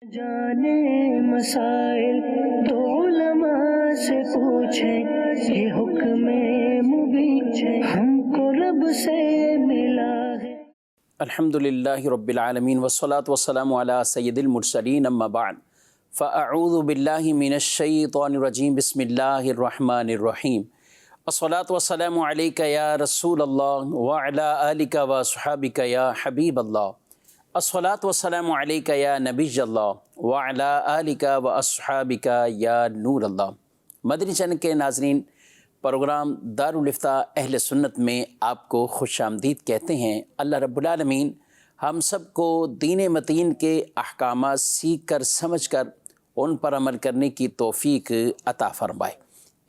جانے مسائل تو علماء سے پوچھیں، یہ حکم مبین ہم کو رب سے ملا ہے۔ الحمدللہ رب العالمین والصلاة والسلام علی سید المرسلین اما بعد فاعوذ باللہ من الشیطان الرجیم بسم اللہ الرحمن الرحیم الصلاة والسلام علیک یا رسول اللہ وعلی آلک واصحابک یا حبیب اللہ الصلاة والسلام علیک یا نبی اللہ وعلی آلک واصحابک یا نور اللہ۔ مدنی چینل کے ناظرین، پروگرام دارالافتاء اہل سنت میں آپ کو خوش آمدید کہتے ہیں۔ اللہ رب العالمین ہم سب کو دین متین کے احکامات سیکھ کر سمجھ کر ان پر عمل کرنے کی توفیق عطا فرمائے۔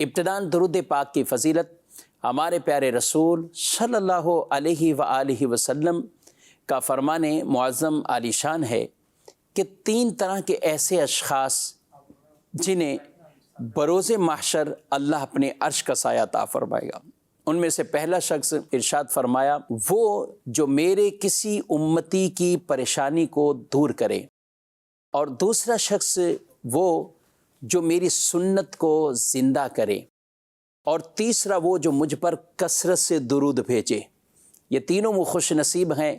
ابتداً درود پاک کی فضیلت ہمارے پیارے رسول صلی اللہ علیہ وآلہ وسلم کا فرمان معظم عالی شان ہے کہ 3 طرح کے ایسے اشخاص جنہیں بروز محشر اللہ اپنے عرش کا سایہ عطا فرمائے گا، ان میں سے پہلا شخص ارشاد فرمایا وہ جو میرے کسی امتی کی پریشانی کو دور کرے، اور دوسرا شخص وہ جو میری سنت کو زندہ کرے، اور تیسرا وہ جو مجھ پر کثرت سے درود بھیجے۔ یہ تینوں وہ خوش نصیب ہیں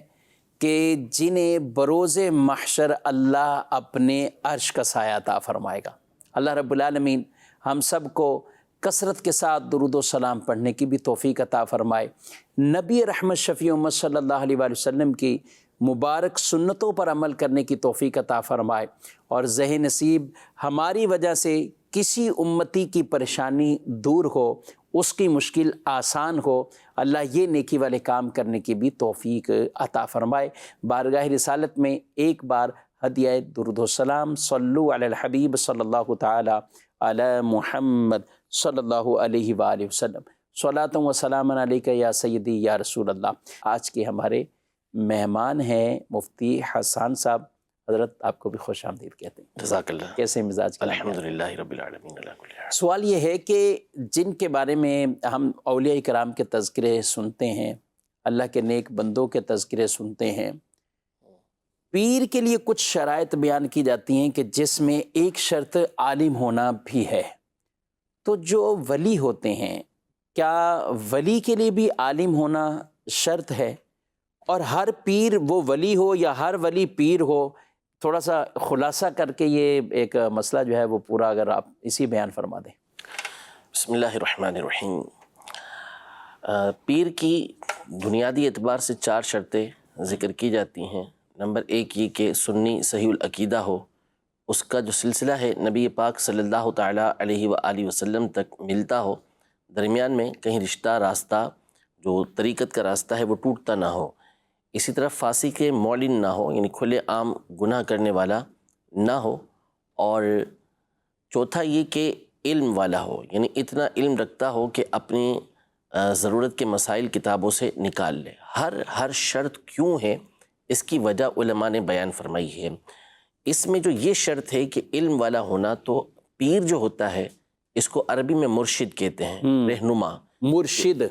کہ جنہیں بروز محشر اللہ اپنے عرش کا سایہ عطا فرمائے گا۔ اللہ رب العالمین ہم سب کو کثرت کے ساتھ درود و سلام پڑھنے کی بھی توفیق عطا فرمائے، نبی رحمت شفیع امت صلی اللہ علیہ وآلہ وسلم کی مبارک سنتوں پر عمل کرنے کی توفیق عطا فرمائے، اور ذہن نصیب ہماری وجہ سے کسی امتی کی پریشانی دور ہو، اس کی مشکل آسان ہو، اللہ یہ نیکی والے کام کرنے کی بھی توفیق عطا فرمائے۔ بارگاہ رسالت میں ایک بار ہدیہ درود و سلام صلو علی الحبیب صلی اللہ تعالی علی محمد صلی اللہ علیہ وآلہ وسلم، صلاۃ و سلام علیک یا سیدی یا رسول اللہ۔ آج کے ہمارے مہمان ہیں مفتی حسان صاحب، حضرت آپ کو بھی خوش آمدید کہتے ہیں۔ جزاک اللہ۔ کیسے مزاج کا؟ الحمدللہ رب العالمین علی کل حال۔ سوال یہ ہے کہ جن کے بارے میں ہم اولیاء کرام کے تذکرے سنتے ہیں، اللہ کے نیک بندوں کے تذکرے سنتے ہیں، پیر کے لیے کچھ شرائط بیان کی جاتی ہیں کہ جس میں ایک شرط عالم ہونا بھی ہے، تو جو ولی ہوتے ہیں کیا ولی کے لیے بھی عالم ہونا شرط ہے؟ اور ہر پیر وہ ولی ہو یا ہر ولی پیر ہو؟ تھوڑا سا خلاصہ کر کے یہ ایک مسئلہ جو ہے وہ پورا اگر آپ اسی بیان فرما دیں۔ بسم اللہ الرحمن الرحیم۔ پیر کی بنیادی اعتبار سے 4 شرطیں ذکر کی جاتی ہیں۔ نمبر 1 یہ کہ سنی صحیح العقیدہ ہو، اس کا جو سلسلہ ہے نبی پاک صلی اللہ تعالیٰ علیہ وآلہ وسلم تک ملتا ہو، درمیان میں کہیں رشتہ راستہ جو طریقت کا راستہ ہے وہ ٹوٹتا نہ ہو۔ اسی طرح فاسق معلن نہ ہو، یعنی کھلے عام گناہ کرنے والا نہ ہو، اور چوتھا یہ کہ علم والا ہو، یعنی اتنا علم رکھتا ہو کہ اپنی ضرورت کے مسائل کتابوں سے نکال لے۔ ہر شرط کیوں ہے اس کی وجہ علماء نے بیان فرمائی ہے۔ اس میں جو یہ شرط ہے کہ علم والا ہونا، تو پیر جو ہوتا ہے اس کو عربی میں مرشد کہتے ہیں، رہنما۔ مرشد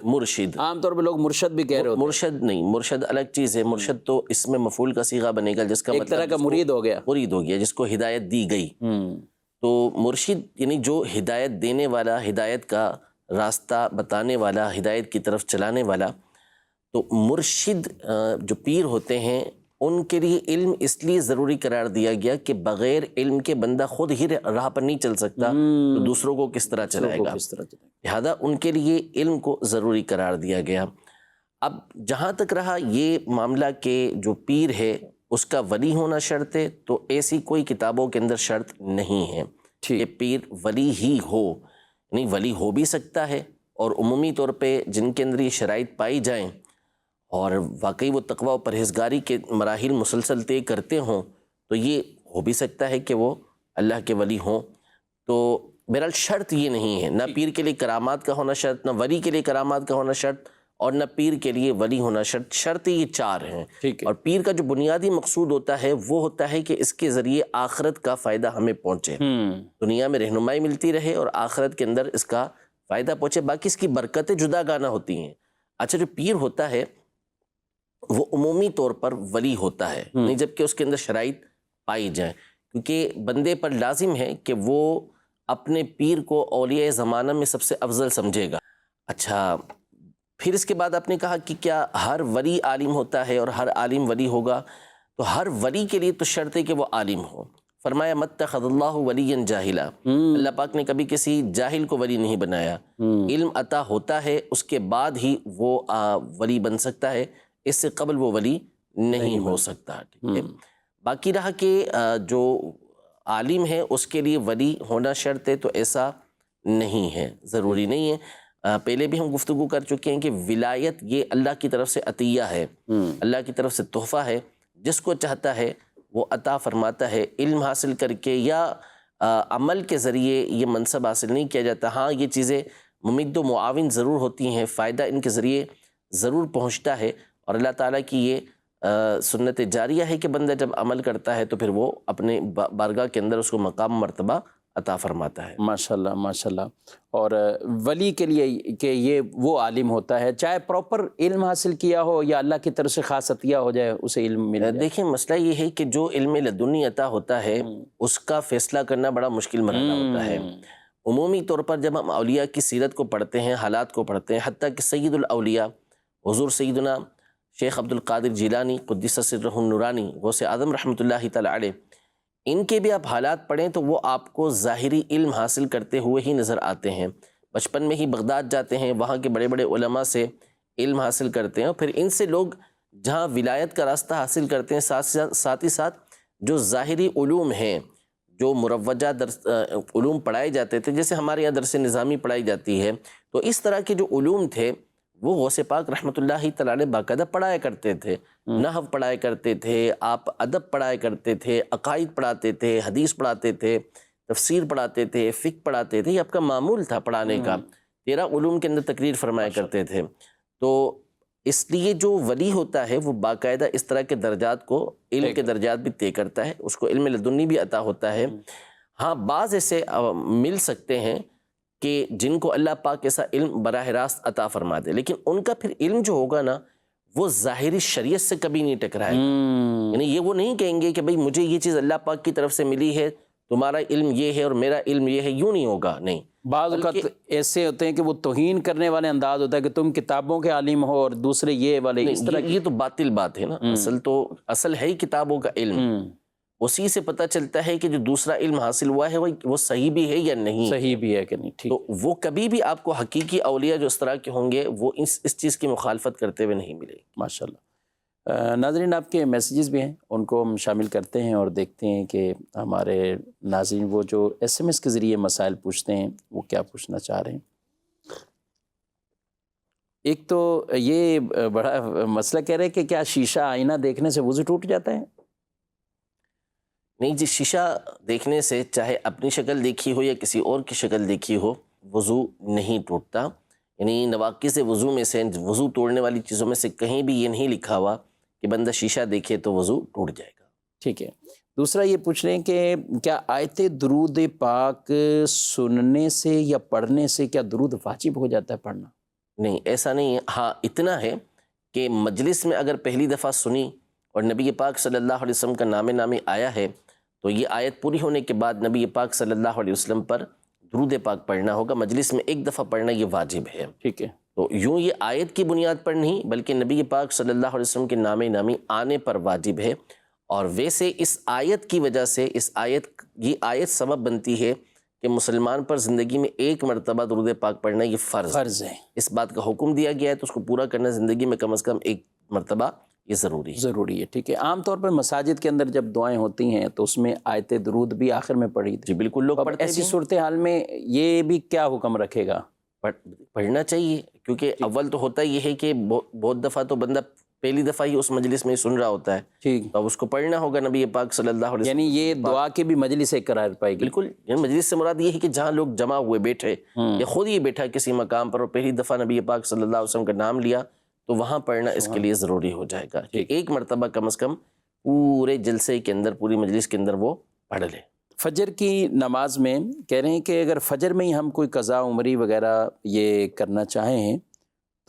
عام طور پہ لوگ مرشد بھی کہہ رہے ہوتے ہیں۔ مرشد نہیں، مرشد الگ چیز ہے۔ مرشد تو اس میں مفعول کا صیغہ بنے گا، جس کا ایک طرح کا مرید ہو گیا، جس کو ہدایت دی گئی۔ تو مرشد یعنی جو ہدایت دینے والا، ہدایت کا راستہ بتانے والا، ہدایت کی طرف چلانے والا۔ تو مرشد جو پیر ہوتے ہیں ان کے لیے علم اس لیے ضروری قرار دیا گیا کہ بغیر علم کے بندہ خود ہی راہ پر نہیں چل سکتا، تو دوسروں کو کس طرح چلائے گا؟ لہذا ان کے لیے علم کو ضروری قرار دیا گیا۔ اب جہاں تک رہا یہ معاملہ کہ جو پیر ہے اس کا ولی ہونا شرط ہے، تو ایسی کوئی کتابوں کے اندر شرط نہیں ہے کہ پیر ولی ہی ہو، یعنی ولی ہو بھی سکتا ہے، اور عمومی طور پہ جن کے اندر یہ شرائط پائی جائیں اور واقعی وہ تقوی و پرہیزگاری کے مراحل مسلسل طے کرتے ہوں، تو یہ ہو بھی سکتا ہے کہ وہ اللہ کے ولی ہوں۔ تو بہرحال شرط یہ نہیں ہے، نہ پیر کے لیے کرامات کا ہونا شرط، نہ ولی کے لیے کرامات کا ہونا شرط، اور نہ پیر کے لیے ولی ہونا شرط۔ شرط یہ 4 ہیں۔ اور پیر کا جو بنیادی مقصود ہوتا ہے وہ ہوتا ہے کہ اس کے ذریعے آخرت کا فائدہ ہمیں پہنچے، دنیا میں رہنمائی ملتی رہے اور آخرت کے اندر اس کا فائدہ پہنچے، باقی اس کی برکتیں جدا گانا ہوتی ہیں۔ اچھا، جو پیر ہوتا ہے وہ عمومی طور پر ولی ہوتا ہے، نہیں جبکہ اس کے اندر شرائط پائی جائیں۔ کیونکہ بندے پر لازم ہے کہ وہ اپنے پیر کو اولیاء زمانہ میں سب سے افضل سمجھے گا۔ اچھا، پھر اس کے بعد آپ نے کہا کہ کیا ہر ولی عالم ہوتا ہے اور ہر عالم ولی ہوگا؟ تو ہر ولی کے لیے تو شرط ہے کہ وہ عالم ہو۔ فرمایا متخذ اللہ ولیا جاہلا، اللہ پاک نے کبھی کسی جاہل کو ولی نہیں بنایا۔ علم عطا ہوتا ہے، اس کے بعد ہی وہ ولی بن سکتا ہے، اس سے قبل وہ ولی نہیں ہو سکتا۔ ٹھیک ہے، باقی رہا کہ جو عالم ہے اس کے لیے ولی ہونا شرط ہے، تو ایسا نہیں ہے، ضروری نہیں ہے۔ پہلے بھی ہم گفتگو کر چکے ہیں کہ ولایت یہ اللہ کی طرف سے عطیہ ہے، اللہ کی طرف سے تحفہ ہے، جس کو چاہتا ہے وہ عطا فرماتا ہے۔ علم حاصل کر کے یا عمل کے ذریعے یہ منصب حاصل نہیں کیا جاتا۔ ہاں، یہ چیزیں ممد و معاون ضرور ہوتی ہیں، فائدہ ان کے ذریعے ضرور پہنچتا ہے، اور اللہ تعالیٰ کی یہ سنت جاریہ ہے کہ بندہ جب عمل کرتا ہے تو پھر وہ اپنے بارگاہ کے اندر اس کو مقام مرتبہ عطا فرماتا ہے۔ ماشاءاللہ ماشاءاللہ۔ اور ولی کے لیے کہ یہ وہ عالم ہوتا ہے، چاہے پراپر علم حاصل کیا ہو یا اللہ کی طرف سے خاص عطیہ ہو جائے، اسے علم مل جائے۔ دیکھیں، مسئلہ یہ ہے کہ جو علم لدنی عطا ہوتا ہے اس کا فیصلہ کرنا بڑا مشکل مرحلہ ہوتا ہے۔ عمومی طور پر جب ہم اولیاء کی سیرت کو پڑھتے ہیں، حالات کو پڑھتے ہیں، حتیٰ کہ سید الاولیاء حضور سیدنا شیخ عبد القادر جیلانی قدس سرہ النورانی غوث اعظم رحمۃ اللہ تعالی علیہ، ان کے بھی آپ حالات پڑھیں تو وہ آپ کو ظاہری علم حاصل کرتے ہوئے ہی نظر آتے ہیں۔ بچپن میں ہی بغداد جاتے ہیں، وہاں کے بڑے بڑے علماء سے علم حاصل کرتے ہیں، اور پھر ان سے لوگ جہاں ولایت کا راستہ حاصل کرتے ہیں، ساتھ ہی ساتھ جو ظاہری علوم ہیں، جو مروجہ علوم پڑھائے جاتے تھے، جیسے ہمارے یہاں درس نظامی پڑھائی جاتی ہے، تو اس طرح کے جو علوم تھے وہ غوث پاک رحمۃ اللہ تعالیٰ علیہ باقاعدہ پڑھایا کرتے تھے۔ نحو پڑھایا کرتے تھے، آپ ادب پڑھایا کرتے تھے، عقائد پڑھاتے تھے، حدیث پڑھاتے تھے، تفسیر پڑھاتے تھے، فقہ پڑھاتے تھے، یہ آپ کا معمول تھا پڑھانے کا۔ 13 علوم کے اندر تقریر فرمایا کرتے تھے۔ تو اس لیے جو ولی ہوتا ہے وہ باقاعدہ اس طرح کے درجات کو، علم کے درجات بھی طے کرتا ہے، اس کو علم لدنی بھی عطا ہوتا ہے۔ ہاں، بعض ایسے مل سکتے ہیں کہ جن کو اللہ پاک ایسا علم براہ راست عطا فرما دے، لیکن ان کا پھر علم جو ہوگا نا وہ ظاہری شریعت سے کبھی نہیں ٹکرائے گا۔ یعنی یہ وہ نہیں کہیں گے کہ بھئی مجھے یہ چیز اللہ پاک کی طرف سے ملی ہے، تمہارا علم یہ ہے اور میرا علم یہ ہے، یوں نہیں ہوگا، نہیں۔ بعض اوقات ایسے ہوتے ہیں کہ وہ توہین کرنے والے انداز ہوتا ہے کہ تم کتابوں کے عالم ہو اور دوسرے یہ والے، اس طرح یہ تو باطل بات ہے نا۔ اصل ہے ہی کتابوں کا علم، اسی سے پتہ چلتا ہے کہ جو دوسرا علم حاصل ہوا ہے وہ صحیح بھی ہے یا نہیں، صحیح بھی ہے کہ نہیں۔ ٹھیک، تو وہ کبھی بھی آپ کو حقیقی اولیاء جو اس طرح کے ہوں گے وہ اس چیز کی مخالفت کرتے ہوئے نہیں ملے گی۔ ماشاءاللہ۔ ناظرین، آپ کے میسیجز بھی ہیں، ان کو ہم شامل کرتے ہیں اور دیکھتے ہیں کہ ہمارے ناظرین وہ جو SMS کے ذریعے مسائل پوچھتے ہیں وہ کیا پوچھنا چاہ رہے ہیں۔ ایک تو یہ بڑا مسئلہ کہہ رہے ہیں کہ کیا شیشہ آئینہ دیکھنے سے وضو ٹوٹ جاتا ہے؟ نہیں جی، شیشہ دیکھنے سے چاہے اپنی شکل دیکھی ہو یا کسی اور کی شکل دیکھی ہو وضو نہیں ٹوٹتا۔ یعنی نواقض وضو میں سے، وضو توڑنے والی چیزوں میں سے کہیں بھی یہ نہیں لکھا ہوا کہ بندہ شیشہ دیکھے تو وضو ٹوٹ جائے گا۔ ٹھیک ہے۔ دوسرا یہ پوچھ رہے ہیں کہ کیا آیت درود پاک سننے سے یا پڑھنے سے کیا درود واجب ہو جاتا ہے پڑھنا؟ نہیں، ایسا نہیں ہے۔ ہاں، اتنا ہے کہ مجلس میں اگر پہلی دفعہ سنی اور نبی پاک صلی اللہ علیہ وسلم کا نام نامی آیا ہے تو یہ آیت پوری ہونے کے بعد نبی پاک صلی اللہ علیہ وسلم پر درود پاک پڑھنا ہوگا۔ مجلس میں ایک دفعہ پڑھنا یہ واجب ہے۔ ٹھیک ہے۔ تو یوں یہ آیت کی بنیاد پر نہیں بلکہ نبی پاک صلی اللہ علیہ وسلم کے نام نامی آنے پر واجب ہے۔ اور ویسے اس آیت کی وجہ سے یہ آیت سبب بنتی ہے کہ مسلمان پر زندگی میں ایک مرتبہ درود پاک پڑھنا یہ فرض ہے۔ اس بات کا حکم دیا گیا ہے تو اس کو پورا کرنا زندگی میں کم از کم ایک مرتبہ یہ ضروری ہے۔ ٹھیک ہے۔ عام طور پر مساجد کے اندر جب دعائیں ہوتی ہیں تو اس میں آیت درود بھی آخر میں پڑھی جی بالکل، لوگ پڑھتے ہیں۔ ایسی صورتحال میں یہ بھی کیا حکم رکھے گا؟ پڑھنا چاہیے، کیونکہ اول تو ہوتا یہ ہے کہ بہت دفعہ تو بندہ پہلی دفعہ ہی اس مجلس میں سن رہا ہوتا ہے، ٹھیک، تو اب اس کو پڑھنا ہوگا نبی پاک صلی اللہ علیہ وسلم۔ یعنی یہ دعا کی بھی مجلس ایک قرار پائے گی؟ بالکل، یعنی مجلس سے مراد یہ ہے کہ جہاں لوگ جمع ہوئے بیٹھے یا خود ہی بیٹھا کسی مقام پر اور پہلی دفعہ نبی پاک صلی اللہ علیہ وسلم کا نام لیا تو وہاں پڑھنا اس کے لیے ضروری ہو جائے گا کہ ایک مرتبہ کم از کم پورے جلسے کے اندر، پوری مجلس کے اندر وہ پڑھ لے۔ فجر کی نماز میں کہہ رہے ہیں کہ اگر فجر میں ہی ہم کوئی قضا عمری وغیرہ یہ کرنا چاہیں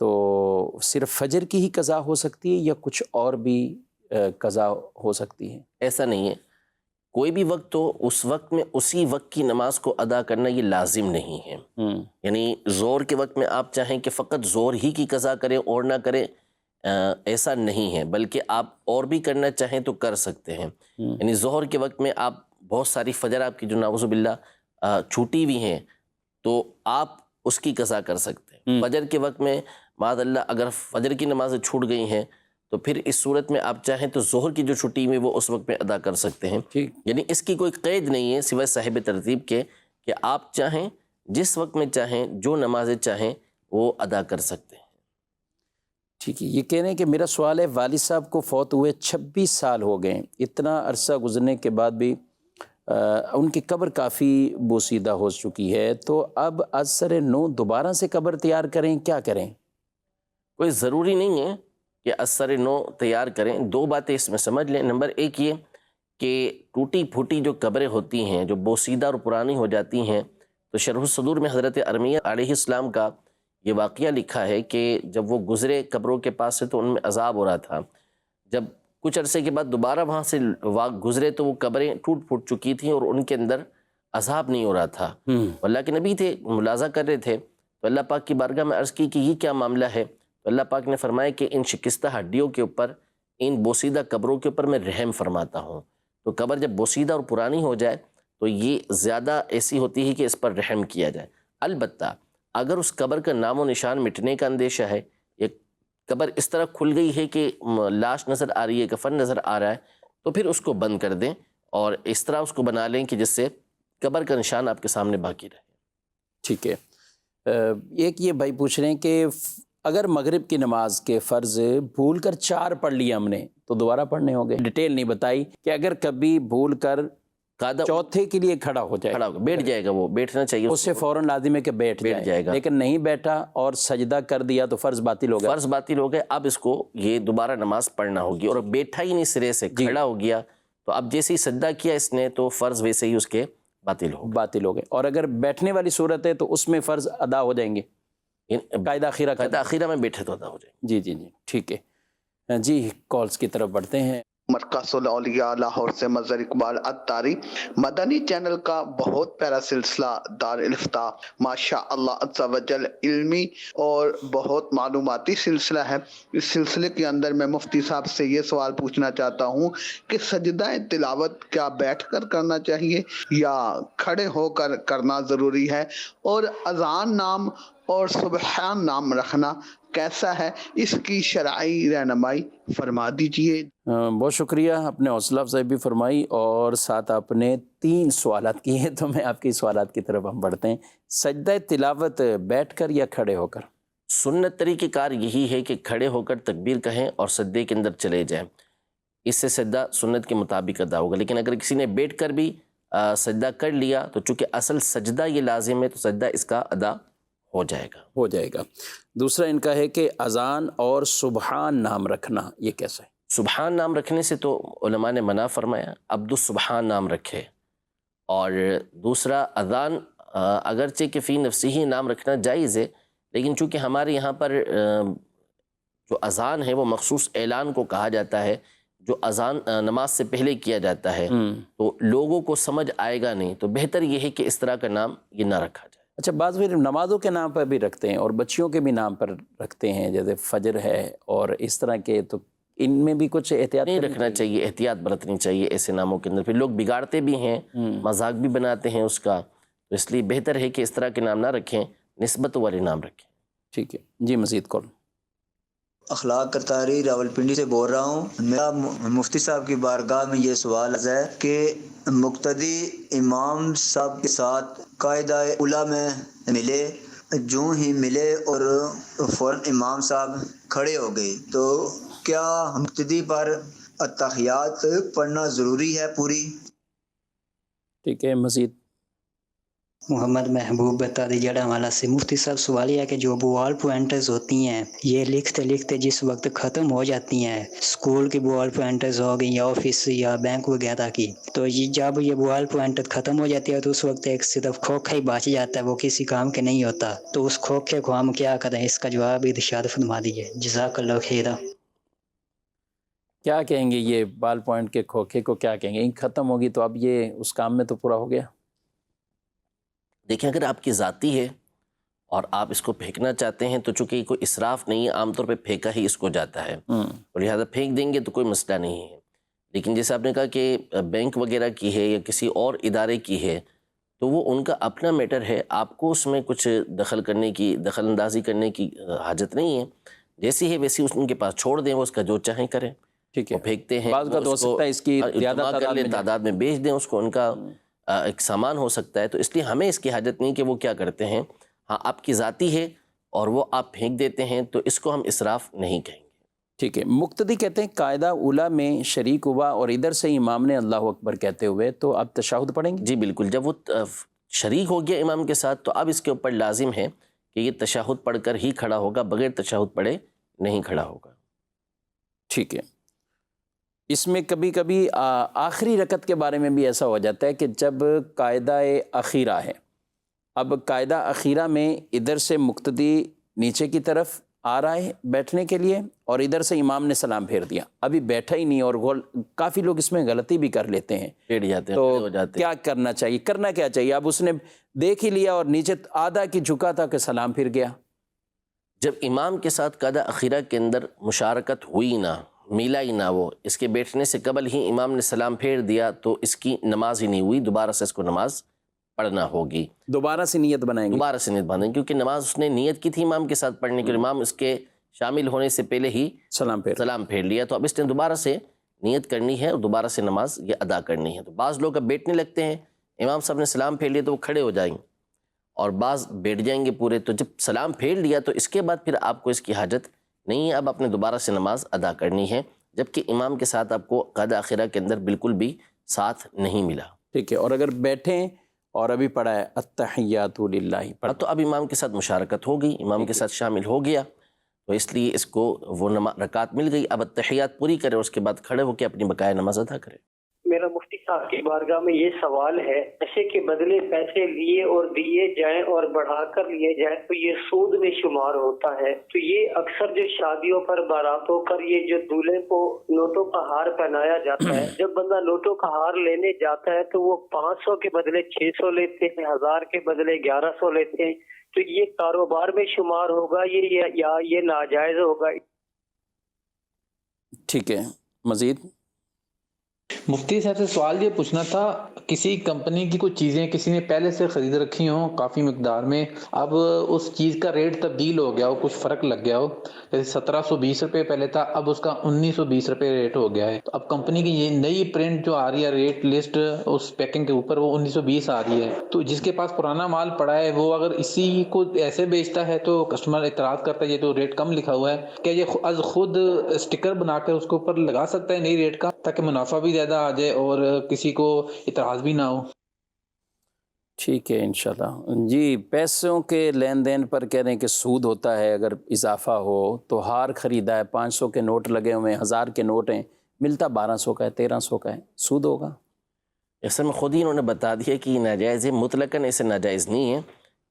تو صرف فجر کی ہی قضا ہو سکتی ہے یا کچھ اور بھی قضا ہو سکتی ہے؟ ایسا نہیں ہے، کوئی بھی وقت ہو اس وقت میں اسی وقت کی نماز کو ادا کرنا یہ لازم نہیں ہے. یعنی زور کے وقت میں آپ چاہیں کہ فقط زور ہی کی قضا کریں اور نہ کریں، ایسا نہیں ہے، بلکہ آپ اور بھی کرنا چاہیں تو کر سکتے ہیں. یعنی ظہر کے وقت میں آپ بہت ساری فجر آپ کی جو نعوذ باللہ چھوٹی ہوئی ہیں تو آپ اس کی قضا کر سکتے ہیں. فجر کے وقت میں معاذ اللہ اگر فجر کی نمازیں چھوٹ گئی ہیں تو پھر اس صورت میں آپ چاہیں تو ظہر کی جو چھٹی میں وہ اس وقت میں ادا کر سکتے ہیں. یعنی اس کی کوئی قید نہیں ہے سوائے صاحب ترتیب کے کہ آپ چاہیں جس وقت میں چاہیں جو نمازیں چاہیں وہ ادا کر سکتے ہیں. ٹھیک ہے. یہ کہہ رہے ہیں کہ میرا سوال ہے، والد صاحب کو فوت ہوئے 26 سال ہو گئے، اتنا عرصہ گزرنے کے بعد بھی ان کی قبر کافی بوسیدہ ہو چکی ہے، تو اب ازسر نو دوبارہ سے قبر تیار کریں، کیا کریں؟ کوئی ضروری نہیں ہے کہ ازسر نو تیار کریں. دو باتیں اس میں سمجھ لیں. نمبر ایک یہ کہ ٹوٹی پھوٹی جو قبریں ہوتی ہیں جو بوسیدہ اور پرانی ہو جاتی ہیں، تو شرح الصدور میں حضرت ارمیہ علیہ السلام کا یہ واقعہ لکھا ہے کہ جب وہ گزرے قبروں کے پاس سے تو ان میں عذاب ہو رہا تھا. جب کچھ عرصے کے بعد دوبارہ وہاں سے گزرے تو وہ قبریں ٹوٹ پھوٹ چکی تھیں اور ان کے اندر عذاب نہیں ہو رہا تھا. اللہ کے نبی تھے، ملاحظہ کر رہے تھے، تو اللہ پاک کی بارگاہ میں عرض کی کہ یہ کیا معاملہ ہے؟ تو اللہ پاک نے فرمایا کہ ان شکستہ ہڈیوں کے اوپر، ان بوسیدہ قبروں کے اوپر میں رحم فرماتا ہوں. تو قبر جب بوسیدہ اور پرانی ہو جائے تو یہ زیادہ ایسی ہوتی ہے کہ اس پر رحم کیا جائے. البتہ اگر اس قبر کا نام و نشان مٹنے کا اندیشہ ہے، ایک قبر اس طرح کھل گئی ہے کہ لاش نظر آ رہی ہے، کفن نظر آ رہا ہے، تو پھر اس کو بند کر دیں اور اس طرح اس کو بنا لیں کہ جس سے قبر کا نشان آپ کے سامنے باقی رہے. ٹھیک ہے. ایک یہ بھائی پوچھ رہے ہیں کہ اگر مغرب کی نماز کے فرض بھول کر 4 پڑھ لیا ہم نے تو دوبارہ پڑھنے ہوں گے؟ ڈیٹیل نہیں بتائی کہ اگر کبھی بھول کر چوتھے کے لیے کھڑا ہو جائے، بیٹھ جائے گا، وہ بیٹھنا چاہیے اس سے فوراً لازم ہے کہ بیٹھ جائے گا، لیکن نہیں بیٹھا اور سجدہ کر دیا تو فرض باطل ہو گیا. فرض باطل ہو گیا. اب اس کو یہ دوبارہ نماز پڑھنا ہوگی. اور بیٹھا ہی نہیں سرے سے، کھڑا ہو گیا تو اب جیسے ہی سجدہ کیا اس نے تو فرض ویسے ہی اس کے باطل ہو گئے. اور اگر بیٹھنے والی صورت ہے تو اس میں فرض ادا ہو جائیں گے، قاعدہ اخیرہ میں بیٹھے تو ادا ہو جائیں گے. جی ٹھیک ہے. جی کالز کی طرف بڑھتے ہیں. مرکز الاولیاء لاہور سے مظہر اقبال اتاری. مدنی چینل کا بہت پیارا سلسلہ دار الافتاء ماشاء اللہ عز و جل علمی اور بہت معلوماتی سلسلہ ہے. اس سلسلے کے اندر میں مفتی صاحب سے یہ سوال پوچھنا چاہتا ہوں کہ سجدہ تلاوت کیا بیٹھ کر کرنا چاہیے یا کھڑے ہو کر کرنا ضروری ہے، اور اذان نام اور سبحان نام رکھنا کیسا ہے، اس کی شرعی رہنمائی فرما دیجئے. بہت شکریہ، آپ نے حوصلہ افزائی بھی فرمائی اور ساتھ آپ نے 3 سوالات کیے، تو میں آپ کی سوالات کی طرف ہم بڑھتے ہیں. سجدہ تلاوت بیٹھ کر یا کھڑے ہو کر؟ سنت طریقہ کار یہی ہے کہ کھڑے ہو کر تکبیر کہیں اور سجدے کے اندر چلے جائیں، اس سے سجدہ سنت کے مطابق ادا ہوگا. لیکن اگر کسی نے بیٹھ کر بھی سجدہ کر لیا تو چونکہ اصل سجدہ یہ لازم ہے تو سجدہ اس کا ادا ہو جائے گا. دوسرا ان کا ہے کہ اذان اور سبحان نام رکھنا، یہ کیسا ہے؟ سبحان نام رکھنے سے تو علماء نے منع فرمایا، عبد السبحان نام رکھے. اور دوسرا اذان اگرچہ کہ فی نفسی ہی نام رکھنا جائز ہے، لیکن چونکہ ہمارے یہاں پر جو اذان ہے وہ مخصوص اعلان کو کہا جاتا ہے، جو اذان نماز سے پہلے کیا جاتا ہے، تو لوگوں کو سمجھ آئے گا نہیں، تو بہتر یہ ہے کہ اس طرح کا نام یہ نہ رکھا جائے. اچھا، بعض پھر نمازوں کے نام پر بھی رکھتے ہیں اور بچیوں کے بھی نام پر رکھتے ہیں، جیسے فجر ہے اور اس طرح کے، تو ان میں بھی کچھ احتیاط نہیں رکھنا چاہیے، احتیاط برتنی چاہیے ایسے ناموں کے اندر. پھر لوگ بگاڑتے بھی ہیں، مذاق بھی بناتے ہیں اس کا، تو اس لیے بہتر ہے کہ اس طرح کے نام نہ رکھیں، نسبت والے نام رکھیں. ٹھیک ہے جی. مزید کال. اخلاق کرتاری راولپنڈی سے بول رہا ہوں. میرا مفتی صاحب کی بارگاہ میں یہ سوال ہے کہ مقتدی امام صاحب کے ساتھ قاعدہ اولیٰ میں ملے، جو ہی ملے اور فوراً امام صاحب کھڑے ہو گئے، تو کیا مقتدی پر التحیات پڑھنا ضروری ہے پوری؟ ٹھیک ہے. مزید. محمد محبوب بتا جڑا والا سے مفتی صاحب سوال یہ ہے کہ جو بوال پوائنٹرز ہوتی ہیں یہ لکھتے لکھتے جس وقت ختم ہو جاتی ہیں، اسکول کی بوال پوائنٹرز ہو گئی یا آفس یا بینک وغیرہ کی، تو یہ جب یہ بوال پوائنٹر ختم ہو جاتی ہے تو اس وقت ایک صرف کھوکھا ہی بچ جاتا ہے، وہ کسی کام کے نہیں ہوتا، تو اس کھوکھے کو ہم کیا کریں؟ اس کا جواب ارشاد فرما دیجیے. جزاک اللہ خیرہ. کیا کہیں گے یہ بال پوائنٹ کے کھوکھے کو کیا کہیں گے؟ انک ختم ہوگی تو اب یہ اس کام میں تو پورا ہو گیا؟ دیکھیں اگر آپ کی ذاتی ہے اور آپ اس کو پھینکنا چاہتے ہیں تو چونکہ کوئی اسراف نہیں ہے، عام طور پہ پھینکا ہی اس کو جاتا ہے، اور لہٰذا پھینک دیں گے تو کوئی مسئلہ نہیں ہے۔ لیکن جیسے آپ نے کہا کہ بینک وغیرہ کی ہے یا کسی اور ادارے کی ہے تو وہ ان کا اپنا میٹر ہے، آپ کو اس میں کچھ دخل اندازی کرنے کی حاجت نہیں ہے۔ جیسی ہے ویسی ان کے پاس چھوڑ دیں، وہ اس کا جو چاہیں کریں۔ ٹھیک ہے، وہ پھینکتے ہیں، بعض کا تو ہو سکتا ہے اس کی زیادہ کر لیں، تعداد میں بیچ دیں اس کو، ان کا ایک سامان ہو سکتا ہے، تو اس لیے ہمیں اس کی حاجت نہیں کہ وہ کیا کرتے ہیں۔ ہاں آپ کی ذاتی ہے اور وہ آپ پھینک دیتے ہیں تو اس کو ہم اسراف نہیں کہیں گے۔ ٹھیک ہے، مقتدی کہتے ہیں قاعدہ اولیٰ میں شریک ہوا اور ادھر سے امام نے اللہ اکبر کہتے ہوئے تو اب تشہد پڑھیں گے؟ جی بالکل، جب وہ شریک ہو گیا امام کے ساتھ تو اب اس کے اوپر لازم ہے کہ یہ تشہد پڑھ کر ہی کھڑا ہوگا، بغیر تشہد پڑھے نہیں کھڑا ہوگا۔ ٹھیک ہے، اس میں کبھی کبھی آخری رکعت کے بارے میں بھی ایسا ہو جاتا ہے کہ جب قاعدہ اخیرہ ہے، اب قاعدہ اخیرہ میں ادھر سے مقتدی نیچے کی طرف آ رہا ہے بیٹھنے کے لیے اور ادھر سے امام نے سلام پھیر دیا، ابھی بیٹھا ہی نہیں، اور کافی لوگ اس میں غلطی بھی کر لیتے ہیں، بیٹھ جاتے ہیں، تو کھڑے ہو جاتے ہیں۔ کیا کرنا چاہیے؟ کرنا کیا چاہیے؟ اب اس نے دیکھ ہی لیا اور نیچے آدھا کی جھکا تھا کہ سلام پھر گیا۔ جب امام کے ساتھ قاعدہ اخیرہ کے اندر مشارکت ہوئی نہ، ملا ہی نہ، وہ اس کے بیٹھنے سے قبل ہی امام نے سلام پھیر دیا تو اس کی نماز ہی نہیں ہوئی، دوبارہ سے اس کو نماز پڑھنا ہوگی، دوبارہ سے نیت بنائیں گے؟ دوبارہ سے نیت باندھیں، کیونکہ نماز اس نے نیت کی تھی امام کے ساتھ پڑھنے کے، امام اس کے شامل ہونے سے پہلے ہی سلام پھیر لیا، تو اب اس نے دوبارہ سے نیت کرنی ہے اور دوبارہ سے نماز یہ ادا کرنی ہے۔ تو بعض لوگ اب بیٹھنے لگتے ہیں، امام صاحب نے سلام پھیر لیا تو وہ کھڑے ہو جائیں گے، اور بعض بیٹھ جائیں گے پورے، تو جب سلام پھیر لیا تو اس کے بعد پھر آپ کو اس کی حاجت نہیں ہے، اب آپ نے دوبارہ سے نماز ادا کرنی ہے، جبکہ امام کے ساتھ آپ کو قاعدہ اخیرہ کے اندر بالکل بھی ساتھ نہیں ملا۔ ٹھیک ہے، اور اگر بیٹھیں اور ابھی پڑھا ہے التحیات للہ پڑھا تو اب امام کے ساتھ مشارکت ہو گئی، امام کے ساتھ شامل ہو گیا، تو اس لیے اس کو وہ رکعت مل گئی، اب التحیات پوری کرے، اس کے بعد کھڑے ہو کے اپنی بقایا نماز ادا کرے۔ میرا مفتی صاحب کی بارگاہ میں یہ سوال ہے، پیسے کے بدلے پیسے لیے اور دیے جائیں اور بڑھا کر لیے جائیں تو یہ سود میں شمار ہوتا ہے، تو یہ اکثر جو شادیوں پر باراتوں پر یہ جو دولہے کو نوٹوں کا ہار پہنایا جاتا ہے، جب بندہ نوٹوں کا ہار لینے جاتا ہے تو وہ 500 کے بدلے 600 لیتے ہیں، 1000 کے بدلے 1100 لیتے ہیں، تو یہ کاروبار میں شمار ہوگا یا یہ ناجائز ہوگا؟ ٹھیک ہے، مزید مفتی صاحب سے سوال یہ پوچھنا تھا، کسی کمپنی کی کوئی چیزیں کسی نے پہلے سے خرید رکھی ہوں کافی مقدار میں، اب اس چیز کا ریٹ تبدیل ہو گیا ہو، کچھ فرق لگ گیا ہو، جیسے 1720 روپے پہلے تھا، اب اس کا 1920 روپے ریٹ ہو گیا ہے، تو اب کمپنی کی یہ نئی پرنٹ جو آ رہی ہے ریٹ لسٹ اس پیکنگ کے اوپر وہ 1920 آ رہی ہے، تو جس کے پاس پرانا مال پڑا ہے وہ اگر اسی کو ایسے بیچتا ہے تو کسٹمر اعتراض کرتا ہے یہ تو ریٹ کم لکھا ہوا ہے، کیا یہ از خود اسٹیکر بنا کر اس کے اوپر لگا سکتا ہے نئی ریٹ کا تاکہ منافع بھی زیادہ آ جائے اور کسی کو اعتراض بھی نہ ہو؟ ٹھیک ہے انشاءاللہ۔ جی، پیسوں کے لین دین پر کہہ رہے ہیں کہ سود ہوتا ہے، اگر اضافہ ہو تو ہار خریدا ہے، 500 کے نوٹ لگے ہوئے ہیں، 1000 کے نوٹ ہیں، ملتا 1200 کا ہے، 1300 کا ہے، سود ہوگا؟ اصل میں خود ہی انہوں نے بتا دیا کہ یہ ناجائز ہے، مطلقاً اسے ناجائز نہیں ہے۔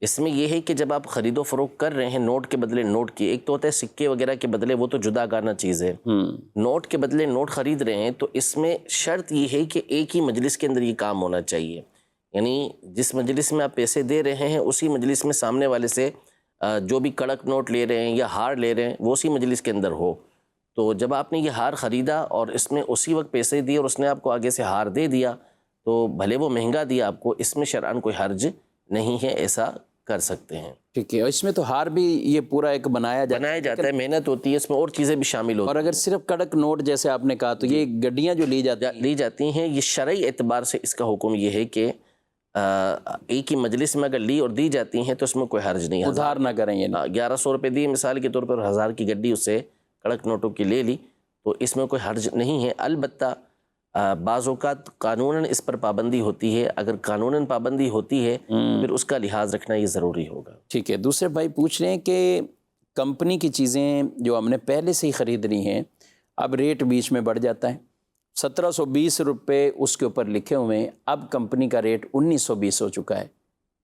اس میں یہ ہے کہ جب آپ خرید و فروخت کر رہے ہیں نوٹ کے بدلے نوٹ کی، ایک تو ہوتا ہے سکے وغیرہ کے بدلے، وہ تو جدا گانا چیز ہے، نوٹ کے بدلے نوٹ خرید رہے ہیں تو اس میں شرط یہ ہے کہ ایک ہی مجلس کے اندر یہ کام ہونا چاہیے، یعنی جس مجلس میں آپ پیسے دے رہے ہیں اسی مجلس میں سامنے والے سے جو بھی کڑک نوٹ لے رہے ہیں یا ہار لے رہے ہیں وہ اسی مجلس کے اندر ہو۔ تو جب آپ نے یہ ہار خریدا اور اس میں اسی وقت پیسے دیے اور اس نے آپ کو آگے سے ہار دے دیا تو بھلے وہ مہنگا دیا آپ کو، اس میں شرعاً کوئی حرج نہیں ہے، ایسا کر سکتے ہیں۔ ٹھیک ہے، اور اس میں تو ہار بھی یہ پورا ایک بنایا جاتا ہے، محنت ہوتی ہے، اس میں اور چیزیں بھی شامل ہوتی ہیں، اور اگر صرف کڑک نوٹ جیسے آپ نے کہا تو یہ گڈیاں جو لی جاتی ہیں، یہ شرعی اعتبار سے اس کا حکم یہ ہے کہ ایک ہی مجلس میں اگر لی اور دی جاتی ہیں تو اس میں کوئی حرج نہیں ہے، ادھار نہ کریں، یہ 1100 روپے دیے مثال کے طور پر، 1000 کی گڈی اس سے کڑک نوٹوں کی لے لی تو اس میں کوئی حرج نہیں ہے۔ البتہ بعض اوقات قانوناً اس پر پابندی ہوتی ہے، اگر قانوناً پابندی ہوتی ہے پھر اس کا لحاظ رکھنا یہ ضروری ہوگا۔ ٹھیک ہے، دوسرے بھائی پوچھ رہے ہیں کہ کمپنی کی چیزیں جو ہم نے پہلے سے ہی خرید لی ہیں اب ریٹ بیچ میں بڑھ جاتا ہے، 1720 روپے اس کے اوپر لکھے ہوئے ہیں، اب کمپنی کا ریٹ 1920 ہو چکا ہے،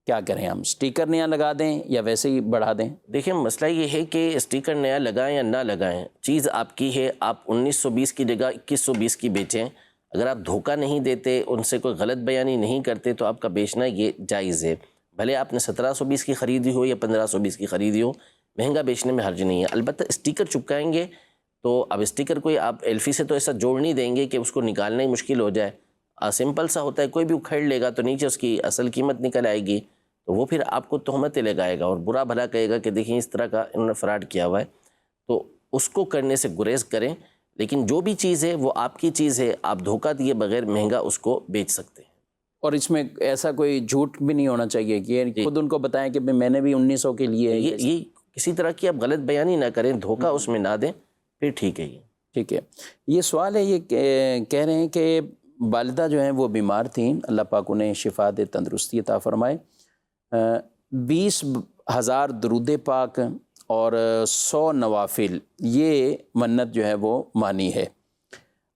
کیا کریں ہم؟ سٹیکر نیا لگا دیں یا ویسے ہی بڑھا دیں؟ دیکھیں مسئلہ یہ ہے کہ سٹیکر نیا لگائیں یا نہ لگائیں، چیز آپ کی ہے، آپ 1920 کی جگہ 2120 کی بیچیں، اگر آپ دھوکہ نہیں دیتے، ان سے کوئی غلط بیانی نہیں کرتے تو آپ کا بیچنا یہ جائز ہے، بھلے آپ نے 1720 کی خریدی ہو یا 1520 کی خریدی ہو، مہنگا بیچنے میں حرج نہیں ہے۔ البتہ سٹیکر چپکائیں گے تو اب سٹیکر کوئی آپ ایلفی سے تو ایسا جوڑ نہیں دیں گے کہ اس کو نکالنا ہی مشکل ہو جائے، سمپل سا ہوتا ہے، کوئی بھی اکھڑ لے گا تو نیچے اس کی اصل قیمت نکل آئے گی، تو وہ پھر آپ کو تہمتیں لگائے گا اور برا بھلا کہے گا کہ دیکھیں اس طرح کا انہوں نے فراڈ کیا ہوا ہے، تو اس کو کرنے سے گریز کریں۔ لیکن جو بھی چیز ہے وہ آپ کی چیز ہے، آپ دھوکہ دیے بغیر مہنگا اس کو بیچ سکتے ہیں۔ اور اس میں ایسا کوئی جھوٹ بھی نہیں ہونا چاہیے کہ خود ان کو بتائیں کہ میں نے بھی 1900 کے لیے یہ کسی طرح کی آپ غلط بیانی نہ کریں، دھوکہ اس میں نہ دیں، پھر ٹھیک ہے۔ یہ ٹھیک ہے۔ یہ سوال ہے، یہ کہہ رہے ہیں کہ والدہ جو ہیں وہ بیمار تھیں، اللہ پاک انہیں شفا دے، تندرستی عطا فرمائے، 20,000 درود پاک اور 100 نوافل یہ منت جو ہے وہ مانی ہے۔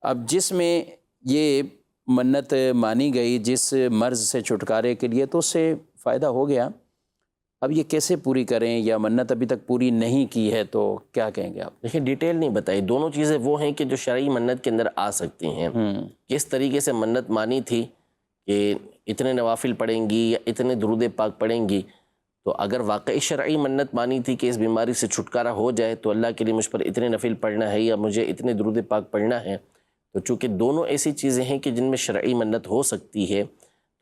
اب جس میں یہ منت مانی گئی جس مرض سے چھٹکارے کے لیے، تو اس سے فائدہ ہو گیا، اب یہ کیسے پوری کریں، یا منت ابھی تک پوری نہیں کی ہے تو کیا کہیں گے آپ؟ دیکھیں ڈیٹیل نہیں بتائی، دونوں چیزیں وہ ہیں کہ جو شرعی منت کے اندر آ سکتی ہیں۔ کس طریقے سے منت مانی تھی کہ اتنے نوافل پڑھیں گی یا اتنے درود پاک پڑھیں گی، تو اگر واقعی شرعی منت مانی تھی کہ اس بیماری سے چھٹکارا ہو جائے تو اللہ کے لیے مجھ پر اتنے نفل پڑھنا ہے یا مجھے اتنے درود پاک پڑھنا ہے، تو چونکہ دونوں ایسی چیزیں ہیں کہ جن میں شرعی منت ہو سکتی ہے،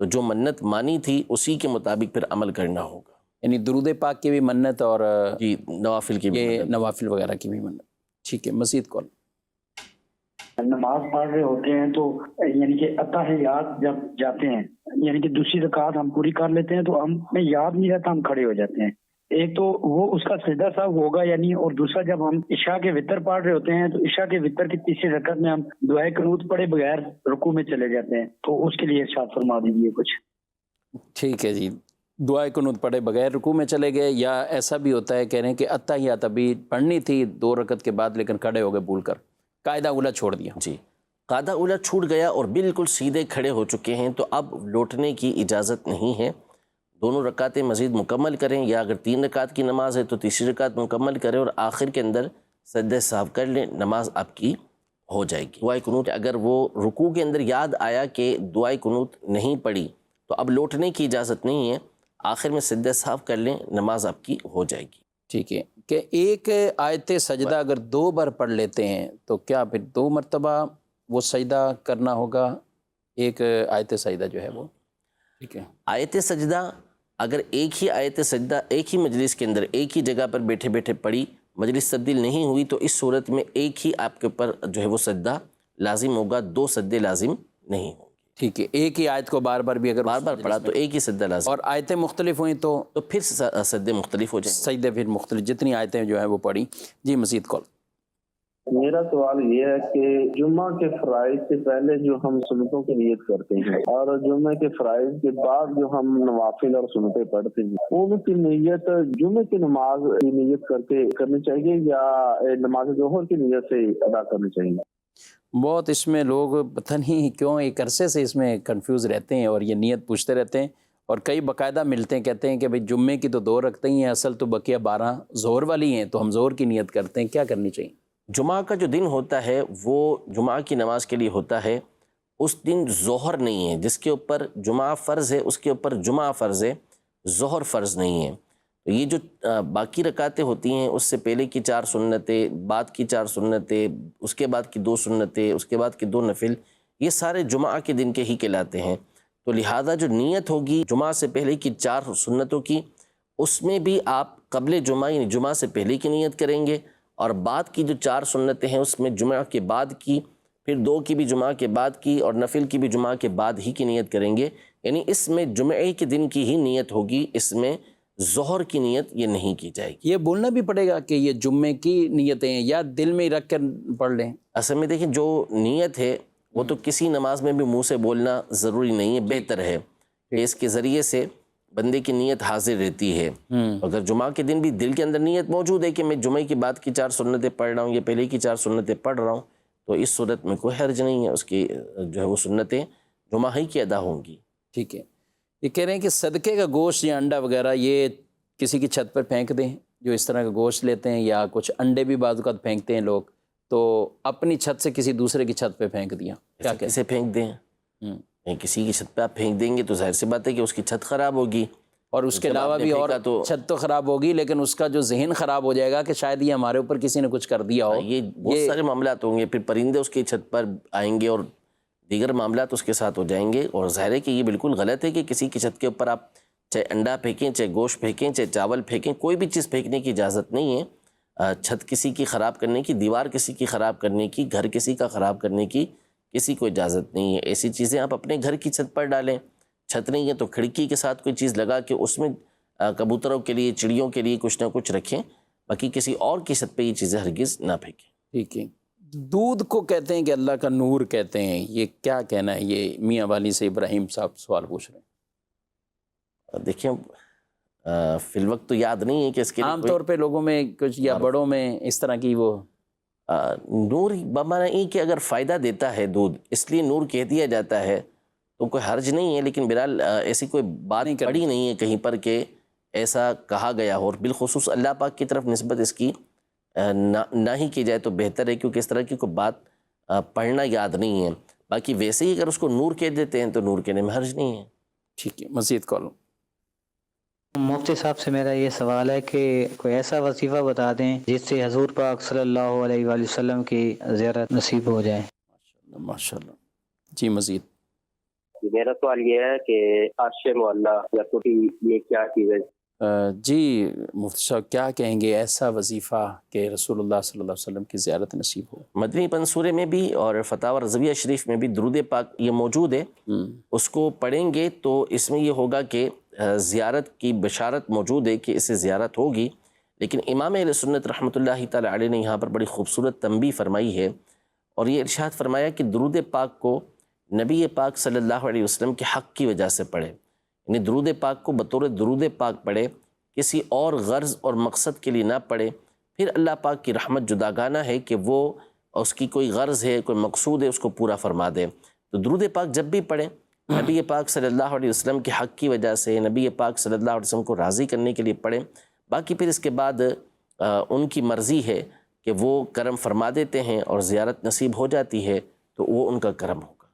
تو جو منت مانی تھی اسی کے مطابق پھر عمل کرنا ہوگا۔ یعنی درود پاک کی بھی منت اور جی نوافل کی بھی منت، نوافل وغیرہ کی بھی منت۔ ٹھیک ہے، مزید کال۔ نماز پڑھ رہے ہوتے ہیں تو یعنی کہ اتحیات جب جاتے ہیں، یعنی کہ دوسری رکعت ہم پوری کر لیتے ہیں تو ہمیں یاد نہیں رہتا، ہم کھڑے ہو جاتے ہیں، ایک تو وہ اس کا سجدہ صاحب ہوگا یعنی، اور دوسرا جب ہم عشاء کے وتر پڑھ رہے ہوتے ہیں تو عشاء کے وتر کی تیسری رکعت میں ہم دعائے قنوت پڑھے بغیر رکوع میں چلے جاتے ہیں، تو اس کے لیے ارشاد فرما دیجیے کچھ۔ ٹھیک ہے جی، دعائے قنوت پڑھے بغیر رکوع میں چلے گئے، یا ایسا بھی ہوتا ہے کہہ رہے ہیں کہ اتحیات ابھی پڑھنی تھی 2 رکعت کے بعد لیکن کھڑے ہو گئے بھول کر، قاعدہ اولیٰ چھوڑ دیا۔ جی قاعدہ اولیٰ چھوٹ گیا اور بالکل سیدھے کھڑے ہو چکے ہیں، تو اب لوٹنے کی اجازت نہیں ہے، دونوں رکعتیں مزید مکمل کریں، یا اگر 3 رکعت کی نماز ہے تو تیسری رکعت مکمل کریں اور آخر کے اندر سجدہ سہو کر لیں، نماز آپ کی ہو جائے گی۔ دعائے قنوت اگر وہ رکوع کے اندر یاد آیا کہ دعائے قنوت نہیں پڑھی تو اب لوٹنے کی اجازت نہیں ہے، آخر میں سجدہ سہو کر لیں، نماز آپ کی ہو جائے گی۔ ٹھیک ہے، کہ ایک آیت سجدہ اگر 2 بار پڑھ لیتے ہیں تو کیا پھر 2 مرتبہ وہ سجدہ کرنا ہوگا؟ ایک آیت سجدہ جو ہے وہ، ٹھیک ہے، آیت سجدہ اگر ایک ہی آیت سجدہ ایک ہی مجلس کے اندر ایک ہی جگہ پر بیٹھے بیٹھے پڑھی، مجلس تبدیل نہیں ہوئی، تو اس صورت میں ایک ہی آپ کے اوپر جو ہے وہ سجدہ لازم ہوگا، 2 سجدے لازم نہیں ہوں گے۔ ٹھیک ہے، ایک ہی آیت کو بار بار بھی اگر بار بار پڑھا تو ایک ہی سجدہ لازم، اور آیتیں مختلف ہوئیں تو پھر سجدے مختلف ہو جائیں گے، سجدے پھر مختلف، جتنی آیتیں جو ہیں وہ پڑھی۔ جی مزید کال۔ میرا سوال یہ ہے کہ جمعہ کے فرائض سے پہلے جو ہم سنتوں کی نیت کرتے ہیں اور جمعہ کے فرائض کے بعد جو ہم نوافل اور سنتیں پڑھتے ہیں، ان کی نیت جمعہ کی نماز کی نیت کر کے کرنی چاہیے یا نماز ظہر کی نیت سے ادا کرنی چاہیے؟ بہت اس میں لوگ پتہ نہیں کیوں ایک عرصے سے اس میں کنفیوز رہتے ہیں اور یہ نیت پوچھتے رہتے ہیں، اور کئی باقاعدہ ملتے ہیں کہتے ہیں کہ بھئی جمعے کی تو 2 رکعتیں ہی ہیں، اصل تو بقیہ 12 ظہر والی ہیں، تو ہم ظہر کی نیت کرتے ہیں، کیا کرنی چاہیے؟ جمعہ کا جو دن ہوتا ہے وہ جمعہ کی نماز کے لیے ہوتا ہے، اس دن ظہر نہیں ہے، جس کے اوپر جمعہ فرض ہے اس کے اوپر جمعہ فرض ہے، ظہر فرض نہیں ہے۔ تو یہ جو باقی رکعتیں ہوتی ہیں اس سے پہلے کی 4 سنتیں، بعد کی 4 سنتیں، اس کے بعد کی 2 سنتیں، اس کے بعد کی 2 نفل، یہ سارے جمعہ کے دن کے ہی کہلاتے ہیں۔ تو لہٰذا جو نیت ہوگی جمعہ سے پہلے کی 4 سنتوں کی، اس میں بھی آپ قبل جمعہ یعنی جمعہ سے پہلے کی نیت کریں گے، اور بعد کی جو 4 سنتیں ہیں اس میں جمعہ کے بعد کی، پھر 2 کی بھی جمعہ کے بعد کی، اور نفل کی بھی جمعہ کے بعد ہی کی نیت کریں گے، یعنی اس میں جمعے کے دن کی ہی نیت ہوگی، اس میں ظہر کی نیت یہ نہیں کی جائے گی۔ یہ بولنا بھی پڑے گا کہ یہ جمعے کی نیتیں ہیں، یا دل میں ہی رکھ کر پڑھ لیں؟ اصل میں دیکھیں جو نیت ہے وہ تو کسی نماز میں بھی منہ سے بولنا ضروری نہیں ہے، بہتر ہے کہ اس کے ذریعے سے بندے کی نیت حاضر رہتی ہے۔ اگر جمعہ کے دن بھی دل کے اندر نیت موجود ہے کہ میں جمعے کی بعد کی 4 سنتیں پڑھ رہا ہوں یا پہلے کی 4 سنتیں پڑھ رہا ہوں، تو اس صورت میں کوئی حرج نہیں ہے، اس کی جو ہے وہ سنتیں جمعہ ہی کی ادا ہوں گی۔ ٹھیک ہے، یہ کہہ رہے ہیں کہ صدقے کا گوشت یا انڈا وغیرہ یہ کسی کی چھت پر پھینک دیں، جو اس طرح کا گوشت لیتے ہیں، یا کچھ انڈے بھی بعض اوقات پھینکتے ہیں لوگ، تو اپنی چھت سے کسی دوسرے کی چھت پہ پھینک دیا، کیا کیسے پھینک دیں؟ کسی کی چھت پہ آپ پھینک دیں گے تو ظاہر سی بات ہے کہ اس کی چھت خراب ہوگی، اور اس کے علاوہ بھی اور چھت تو خراب ہوگی، لیکن اس کا جو ذہن خراب ہو جائے گا کہ شاید یہ ہمارے اوپر کسی نے کچھ کر دیا ہو. یہ بہت سارے معاملات ہوں گے، پھر پرندے اس کی چھت پر آئیں گے اور دیگر معاملات اس کے ساتھ ہو جائیں گے. اور ظاہر ہے کہ یہ بالکل غلط ہے کہ کسی کی چھت کے اوپر آپ چاہے انڈا پھینکیں، چاہے گوشت پھینکیں، چاہے چاول پھینکیں، کوئی بھی چیز پھینکنے کی اجازت نہیں ہے. چھت کسی کی خراب کرنے کی، دیوار کسی کی خراب کرنے کی، گھر کسی کا خراب کرنے کی کسی کو اجازت نہیں ہے. ایسی چیزیں آپ اپنے گھر کی چھت پر ڈالیں. چھت نہیں ہے تو کھڑکی کے ساتھ کوئی چیز لگا کے اس میں کبوتروں کے لیے، چڑیوں کے لیے کچھ نہ کچھ رکھیں، باقی کسی اور کی چھت پہ یہ چیزیں ہرگز نہ پھینکیں. ٹھیک ہے. دودھ کو کہتے ہیں کہ اللہ کا نور کہتے ہیں، یہ کیا کہنا ہے؟ یہ میاں والی سے ابراہیم صاحب سوال پوچھ رہے ہیں. دیکھیں فی الوقت تو یاد نہیں ہے کہ اس کے عام طور پہ لوگوں میں کچھ یا بڑوں میں اس طرح کی وہ نور بمعنی یہ کہ اگر فائدہ دیتا ہے دودھ اس لیے نور کہہ دیا جاتا ہے تو کوئی حرج نہیں ہے، لیکن بہرحال ایسی کوئی بات پڑی نہیں ہے کہیں پر کہ ایسا کہا گیا ہو، اور بالخصوص اللہ پاک کی طرف نسبت اس کی نہ ہی کی جائے تو بہتر ہے، کیونکہ اس طرح کی کوئی بات پڑھنا یاد نہیں ہے. باقی ویسے ہی اگر اس کو نور کہہ دیتے ہیں تو نور کہنے میں حرج نہیں ہے. ٹھیک ہے. مزید کالوں. مفتی صاحب سے میرا یہ سوال ہے کہ کوئی ایسا وظیفہ بتا دیں جس سے حضور پاک صلی اللہ علیہ وآلہ وسلم کی زیارت نصیب ہو جائے. ماشاءاللہ. جی مزید. میرا سوال یہ ہے کہ عرش معلیٰ یا کرسی یہ کیا چیز ہے؟ جی مفتی صاحب کیا کہیں گے ایسا وظیفہ کہ رسول اللہ صلی اللہ علیہ وسلم کی زیارت نصیب ہو؟ مدنی پنصورے میں بھی اور فتاوی رضویہ شریف میں بھی درود پاک یہ موجود ہے. اس کو پڑھیں گے تو اس میں یہ ہوگا کہ زیارت کی بشارت موجود ہے کہ اسے زیارت ہوگی. لیکن امام اہل سنت رحمۃ اللہ تعالی علیہ نے یہاں پر بڑی خوبصورت تنبیہ فرمائی ہے، اور یہ ارشاد فرمایا کہ درود پاک کو نبی پاک صلی اللہ علیہ وسلم کے حق کی وجہ سے پڑھے. یعنی درود پاک کو بطور درود پاک پڑھے، کسی اور غرض اور مقصد کے لیے نہ پڑھے. پھر اللہ پاک کی رحمت جداگانہ ہے کہ وہ اس کی کوئی غرض ہے، کوئی مقصود ہے، اس کو پورا فرما دے. تو درود پاک جب بھی پڑھیں نبی پاک صلی اللہ علیہ وسلم کے حق کی وجہ سے، نبی پاک صلی اللہ علیہ وسلم کو راضی کرنے کے لیے پڑھیں. باقی پھر اس کے بعد ان کی مرضی ہے کہ وہ کرم فرما دیتے ہیں اور زیارت نصیب ہو جاتی ہے تو وہ ان کا کرم ہوگا.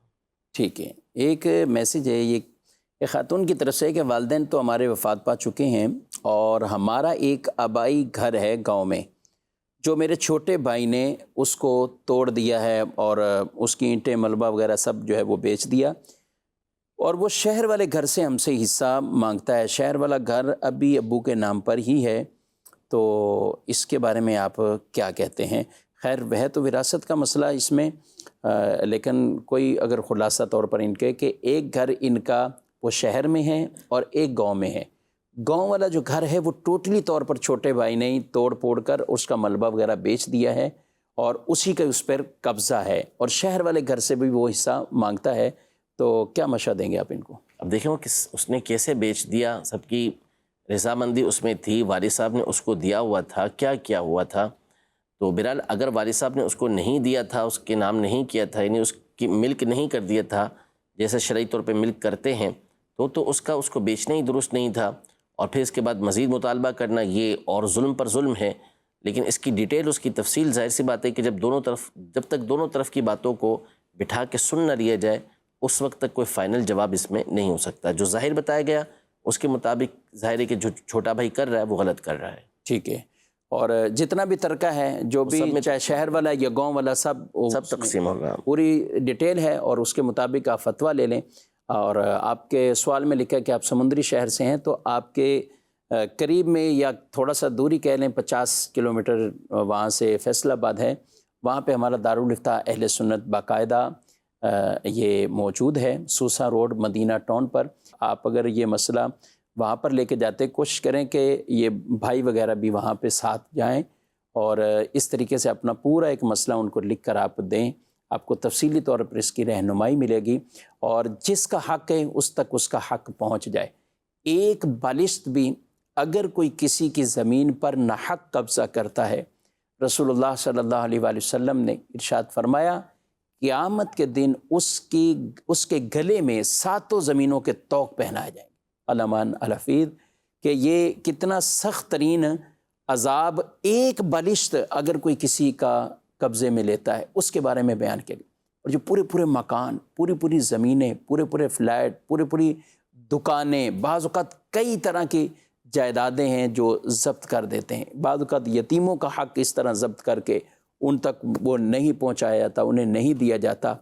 ٹھیک ہے. ایک میسیج ہے یہ ایک خاتون کی طرف سے کہ والدین تو ہمارے وفات پا چکے ہیں اور ہمارا ایک آبائی گھر ہے گاؤں میں جو میرے چھوٹے بھائی نے اس کو توڑ دیا ہے اور اس کی اینٹیں ملبہ وغیرہ سب جو ہے وہ بیچ دیا، اور وہ شہر والے گھر سے ہم سے حصہ مانگتا ہے. شہر والا گھر ابھی ابو کے نام پر ہی ہے، تو اس کے بارے میں آپ کیا کہتے ہیں؟ خیر وہ تو وراثت کا مسئلہ اس میں، لیکن کوئی اگر خلاصہ طور پر ان کے کہ ایک گھر ان کا وہ شہر میں ہے اور ایک گاؤں میں ہے. گاؤں والا جو گھر ہے وہ ٹوٹلی طور پر چھوٹے بھائی نے توڑ پھوڑ کر اس کا ملبہ وغیرہ بیچ دیا ہے اور اسی کا اس پر قبضہ ہے، اور شہر والے گھر سے بھی وہ حصہ مانگتا ہے. تو کیا مشورہ دیں گے آپ ان کو؟ اب دیکھیں وہ اس نے کیسے بیچ دیا، سب کی رضامندی اس میں تھی، والد صاحب نے اس کو دیا ہوا تھا، کیا ہوا تھا. تو بہرحال اگر والد صاحب نے اس کو نہیں دیا تھا، اس کے نام نہیں کیا تھا، یعنی اس کی ملک نہیں کر دیا تھا جیسے شرعی طور پہ ملک کرتے ہیں، تو اس کو بیچنا ہی درست نہیں تھا. اور پھر اس کے بعد مزید مطالبہ کرنا یہ اور ظلم پر ظلم ہے. لیکن اس کی ڈیٹیل، اس کی تفصیل ظاہر سی بات ہے کہ جب تک دونوں طرف کی باتوں کو بٹھا کے سن نہ لیا جائے اس وقت تک کوئی فائنل جواب اس میں نہیں ہو سکتا. جو ظاہر بتایا گیا اس کے مطابق ظاہر ہے کہ جو چھوٹا بھائی کر رہا ہے وہ غلط کر رہا ہے. ٹھیک ہے. اور جتنا بھی ترکہ ہے جو بھی چاہے شہر والا یا گاؤں والا سب تقسیم ہوگا، پوری ڈیٹیل ہے اور اس کے مطابق آپ فتویٰ لے لیں. اور آپ کے سوال میں لکھا ہے کہ آپ سمندری شہر سے ہیں، تو آپ کے قریب میں یا تھوڑا سا دوری کہہ لیں 50 کلومیٹر وہاں سے فیصل آباد ہے، وہاں پہ ہمارا دارالافتاء اہل سنت باقاعدہ یہ موجود ہے سوسا روڈ مدینہ ٹاؤن پر. آپ اگر یہ مسئلہ وہاں پر لے کے جاتے کوشش کریں کہ یہ بھائی وغیرہ بھی وہاں پہ ساتھ جائیں اور اس طریقے سے اپنا پورا ایک مسئلہ ان کو لکھ کر آپ دیں. آپ کو تفصیلی طور پر اس کی رہنمائی ملے گی اور جس کا حق ہے اس تک اس کا حق پہنچ جائے. ایک بالشت بھی اگر کوئی کسی کی زمین پر ناحق قبضہ کرتا ہے، رسول اللہ صلی اللہ علیہ وآلہ وسلم نے ارشاد فرمایا قیامت کے دن اس کے گلے میں 7 زمینوں کے طوق پہنائے جائیں گے. علمان الحفیظ کہ یہ کتنا سخت ترین عذاب ایک بالشت اگر کوئی کسی کا قبضے میں لیتا ہے اس کے بارے میں بیان کیا گیا. اور جو پورے مکان، پوری زمینیں، پورے فلیٹ، پوری دکانیں، بعض اوقات کئی طرح کی جائیدادیں ہیں جو ضبط کر دیتے ہیں. بعض اوقات یتیموں کا حق اس طرح ضبط کر کے ان تک وہ نہیں پہنچایا جاتا، انہیں نہیں دیا جاتا.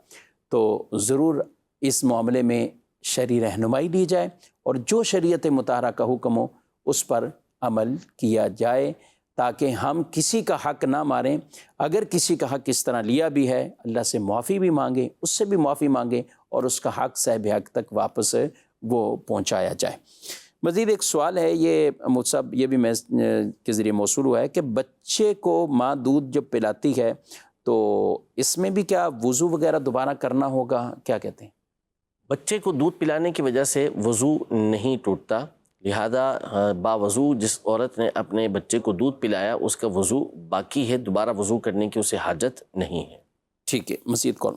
تو ضرور اس معاملے میں شرعی رہنمائی دی جائے اور جو شریعت مطہرہ کا حکم ہو اس پر عمل کیا جائے تاکہ ہم کسی کا حق نہ ماریں. اگر کسی کا حق اس طرح لیا بھی ہے اللہ سے معافی بھی مانگیں، اس سے بھی معافی مانگیں اور اس کا حق صاحب حق تک واپس وہ پہنچایا جائے. مزید ایک سوال ہے، یہ مصعب یہ بھی میں کے ذریعے موصول ہوا ہے کہ بچے کو ماں دودھ جب پلاتی ہے تو اس میں بھی کیا وضو وغیرہ دوبارہ کرنا ہوگا، کیا کہتے ہیں؟ بچے کو دودھ پلانے کی وجہ سے وضو نہیں ٹوٹتا، لہذا باوضو جس عورت نے اپنے بچے کو دودھ پلایا اس کا وضو باقی ہے، دوبارہ وضو کرنے کی اسے حاجت نہیں ہے. ٹھیک ہے. مزید کون؟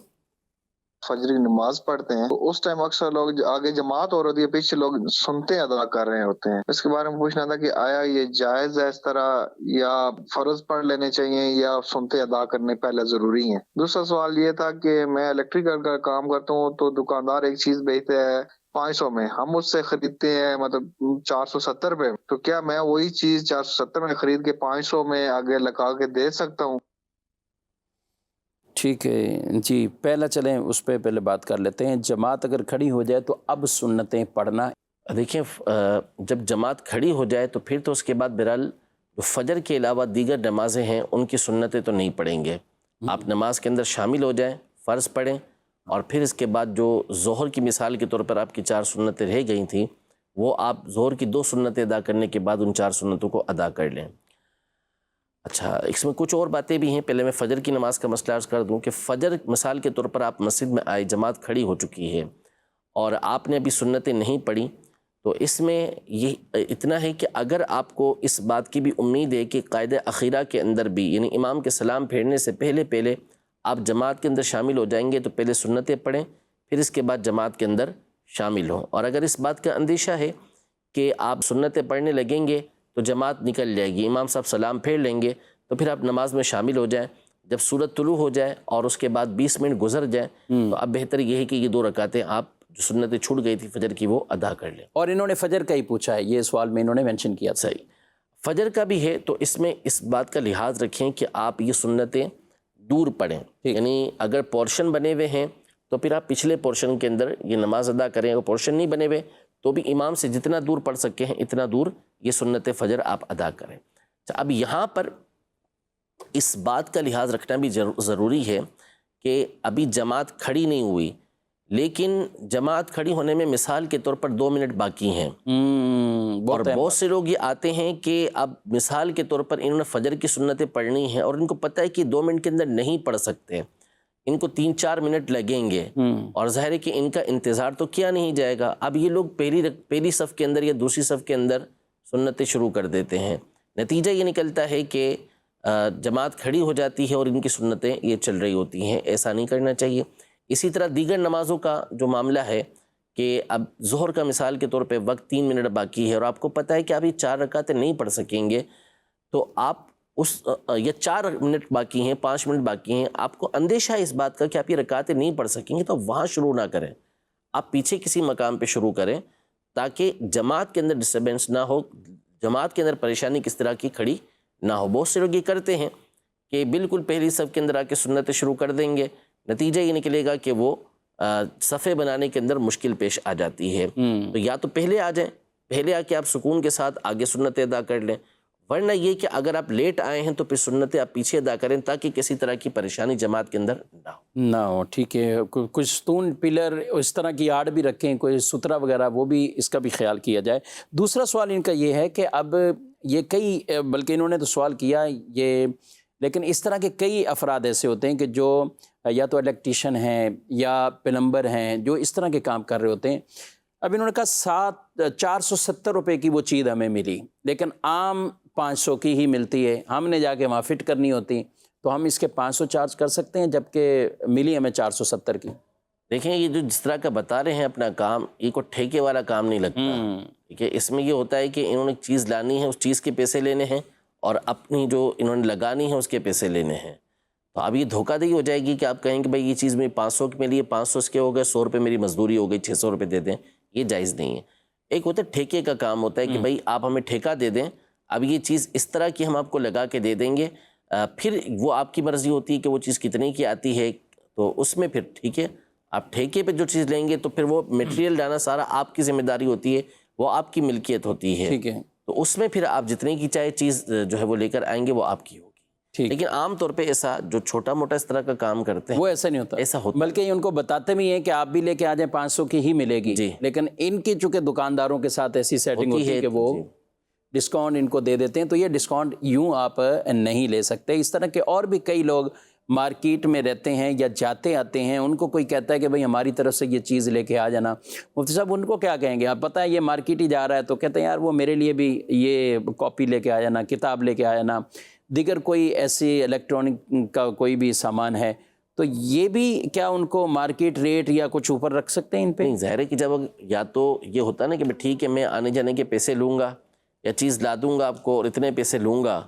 فجر کی نماز پڑھتے ہیں تو اس ٹائم اکثر لوگ آگے جماعت ہو رہی ہے، پیچھے لوگ سنتے ادا کر رہے ہوتے ہیں. اس کے بارے میں پوچھنا تھا کہ آیا یہ جائز ہے اس طرح، یا فرض پڑھ لینے چاہیے، یا سنتے ادا کرنے پہلے ضروری ہیں؟ دوسرا سوال یہ تھا کہ میں الیکٹریکل کا کام کرتا ہوں تو دکاندار ایک چیز بیچتے ہے 500 میں، ہم اس سے خریدتے ہیں مطلب 470 پہ، تو کیا میں وہی چیز 470 میں خرید کے 500 میں آگے لگا کے دے سکتا ہوں؟ ٹھیک ہے جی. پہلا چلیں اس پہ پہلے بات کر لیتے ہیں. جماعت اگر کھڑی ہو جائے تو اب سنتیں پڑھنا. دیکھیں جب جماعت کھڑی ہو جائے تو پھر تو اس کے بعد بہرحال فجر کے علاوہ دیگر نمازیں ہیں ان کی سنتیں تو نہیں پڑھیں گے. آپ نماز کے اندر شامل ہو جائیں، فرض پڑھیں، اور پھر اس کے بعد جو ظہر کی مثال کے طور پر آپ کی 4 سنتیں رہ گئی تھیں وہ آپ ظہر کی 2 سنتیں ادا کرنے کے بعد ان 4 سنتوں کو ادا کر لیں. اچھا، اس میں کچھ اور باتیں بھی ہیں. پہلے میں فجر کی نماز کا مسئلہ عرض کر دوں کہ فجر مثال کے طور پر آپ مسجد میں آئے، جماعت کھڑی ہو چکی ہے اور آپ نے ابھی سنتیں نہیں پڑھی، تو اس میں یہ اتنا ہے کہ اگر آپ کو اس بات کی بھی امید ہے کہ قاعدہ اخیرہ کے اندر بھی یعنی امام کے سلام پھیرنے سے پہلے آپ جماعت کے اندر شامل ہو جائیں گے تو پہلے سنتیں پڑھیں، پھر اس کے بعد جماعت کے اندر شامل ہوں. اور اگر اس بات کا اندیشہ ہے کہ آپ سنتیں پڑھنے لگیں گے تو جماعت نکل جائے گی، امام صاحب سلام پھیر لیں گے، تو پھر آپ نماز میں شامل ہو جائیں. جب سورج طلوع ہو جائے اور اس کے بعد 20 منٹ گزر جائیں تو اب بہتر یہ ہے کہ یہ 2 رکعتیں آپ جو سنتیں چھوٹ گئی تھی فجر کی وہ ادا کر لیں. اور انہوں نے فجر کا ہی پوچھا ہے، یہ سوال میں انہوں نے مینشن کیا. صحیح، فجر کا بھی ہے تو اس میں اس بات کا لحاظ رکھیں کہ آپ یہ سنتیں دور پڑھیں. یعنی اگر پورشن بنے ہوئے ہیں تو پھر آپ پچھلے پورشن کے اندر یہ نماز ادا کریں، اگر پورشن نہیں بنے ہوئے تو بھی امام سے جتنا دور پڑھ سکے ہیں اتنا دور یہ سنت فجر آپ ادا کریں. اب یہاں پر اس بات کا لحاظ رکھنا بھی ضروری ہے کہ ابھی جماعت کھڑی نہیں ہوئی، لیکن جماعت کھڑی ہونے میں مثال کے طور پر 2 منٹ باقی ہیں، اور بہت سے لوگ یہ آتے ہیں کہ اب مثال کے طور پر انہوں نے فجر کی سنتیں پڑھنی ہیں اور ان کو پتہ ہے کہ 2 منٹ کے اندر نہیں پڑھ سکتے، ان کو 3-4 منٹ لگیں گے، اور ظاہر ہے کہ ان کا انتظار تو کیا نہیں جائے گا. اب یہ لوگ پہلی صف کے اندر یا دوسری صف کے اندر سنتیں شروع کر دیتے ہیں. نتیجہ یہ نکلتا ہے کہ جماعت کھڑی ہو جاتی ہے اور ان کی سنتیں یہ چل رہی ہوتی ہیں. ایسا نہیں کرنا چاہیے. اسی طرح دیگر نمازوں کا جو معاملہ ہے کہ اب ظہر کا مثال کے طور پہ وقت 3 منٹ باقی ہے اور آپ کو پتہ ہے کہ آپ یہ 4 رکعتیں نہیں پڑھ سکیں گے، تو آپ یا 4 منٹ باقی ہیں، 5 منٹ باقی ہیں، آپ کو اندیشہ ہے اس بات کا کہ آپ یہ رکعتیں نہیں پڑھ سکیں گے، تو وہاں شروع نہ کریں، آپ پیچھے کسی مقام پہ شروع کریں تاکہ جماعت کے اندر ڈسٹربنس نہ ہو، جماعت کے اندر پریشانی کس طرح کی کھڑی نہ ہو. بہت سے لوگ یہ کرتے ہیں کہ بالکل پہلی صف کے اندر آ کے سنتیں شروع کر دیں گے، نتیجہ یہ نکلے گا کہ وہ صفحے بنانے کے اندر مشکل پیش آ جاتی ہے. تو یا تو پہلے آ جائیں، پہلے آ کے آپ سکون کے ساتھ آگے سنتیں ادا کر لیں، ورنہ یہ کہ اگر آپ لیٹ آئے ہیں تو پھر سنتیں آپ پیچھے ادا کریں تاکہ کسی طرح کی پریشانی جماعت کے اندر نہ ہو. ٹھیک ہے. کچھ ستون پلر اس طرح کی آڑ بھی رکھیں، کوئی سترہ وغیرہ، وہ بھی اس کا بھی خیال کیا جائے. دوسرا سوال ان کا یہ ہے کہ اب یہ کئی، بلکہ انہوں نے تو سوال کیا یہ، لیکن اس طرح کے کئی افراد ایسے ہوتے ہیں کہ جو یا تو الیکٹریشین ہیں یا پلمبر ہیں جو اس طرح کے کام کر رہے ہوتے ہیں. اب انہوں نے کہا 470 روپے کی وہ چیز ہمیں ملی لیکن عام 500 کی ہی ملتی ہے، ہم نے جا کے وہاں فٹ کرنی ہوتی، تو ہم اس کے 500 چارج کر سکتے ہیں جبکہ ملی ہمیں 470 کی؟ دیکھیں یہ جو جس طرح کا بتا رہے ہیں اپنا کام، یہ کوئی ٹھیکے والا کام نہیں لگتا، ٹھیک ہے. اس میں یہ ہوتا ہے کہ انہوں نے چیز لانی ہے، اس چیز کے پیسے لینے ہیں، اور اپنی جو انہوں نے لگانی ہے اس کے پیسے لینے ہیں. تو اب یہ دھوکہ دہی ہو جائے گی کہ آپ کہیں کہ بھائی یہ چیز میں 500 کے لیے 500 اس کے ہو گئے، 100 روپے میری مزدوری ہو گئی، 600 روپے دے دیں. یہ جائز نہیں ہے. ایک ہوتا ہے ٹھیکے کا کام ہوتا ہے کہ بھائی آپ ہمیں ٹھیکہ دے دیں، اب یہ چیز اس طرح کی ہم آپ کو لگا کے دے دیں گے، پھر وہ آپ کی مرضی ہوتی ہے کہ وہ چیز کتنے کی آتی ہے. تو اس میں پھر ٹھیک ہے، آپ ٹھیکے پہ جو چیز لیں گے تو پھر وہ میٹیریل لانا سارا آپ کی ذمہ داری ہوتی ہے، وہ آپ کی ملکیت ہوتی ہے. ٹھیک ہے. تو اس میں پھر آپ جتنے کی چاہے چیز جو ہے وہ لے کر آئیں گے وہ آپ کی ہوگی. لیکن عام طور پہ ایسا جو چھوٹا موٹا اس طرح کا کام کرتے ہیں وہ ایسا نہیں ہوتا، ایسا ہوتا بلکہ ان کو بتاتے بھی ہیں کہ آپ بھی لے کے آ جائیں 500 کی ہی ملے گی. لیکن ان کی چونکہ دکانداروں کے ساتھ ایسی سیٹنگ ہوتی ہے کہ وہ ڈسکاؤنٹ ان کو دے دیتے ہیں. تو یہ ڈسکاؤنٹ یوں آپ نہیں لے سکتے. اس طرح کے اور بھی کئی لوگ مارکیٹ میں رہتے ہیں یا جاتے آتے ہیں، ان کو کوئی کہتا ہے کہ بھئی ہماری طرف سے یہ چیز لے کے آ جانا. مفتی صاحب ان کو کیا کہیں گے؟ آپ پتہ ہے یہ مارکیٹ ہی جا رہا ہے تو کہتے ہیں یار وہ میرے لیے بھی یہ کاپی لے کے آ جانا، کتاب لے کے آ جانا، دیگر کوئی ایسی الیکٹرانک کا کوئی بھی سامان ہے. تو یہ بھی کیا ان کو مارکیٹ ریٹ یا کچھ اوپر رکھ سکتے ہیں ان پہ؟ نہیں، ظاہر ہے کہ جب یا تو یہ ہوتا ہے نا کہ ٹھیک ہے میں آنے جانے کے پیسے لوں گا یا چیز لا دوں گا آپ کو اور اتنے پیسے لوں گا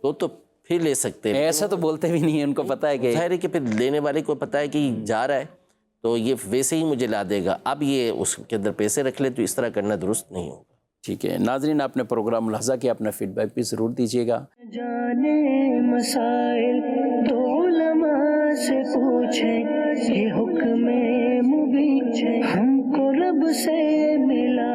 تو پھر لے سکتے ہیں. ایسا تو بولتے بھی نہیں ہیں، ان کو پتہ ہے کہ ظاہر ہے کہ پھر لینے والے کو پتہ ہے کہ جا رہا ہے تو یہ ویسے ہی مجھے لا دے گا، اب یہ اس کے اندر پیسے رکھ لے تو اس طرح کرنا درست نہیں ہوگا. ٹھیک ہے. ناظرین آپ نے پروگرام ملاحظہ کیا، اپنا فیڈ بیک بھی ضرور دیجیے گا. جانے مسائل تو علماء سے پوچھیں، یہ حکم مبین ہم کو رب سے ملا.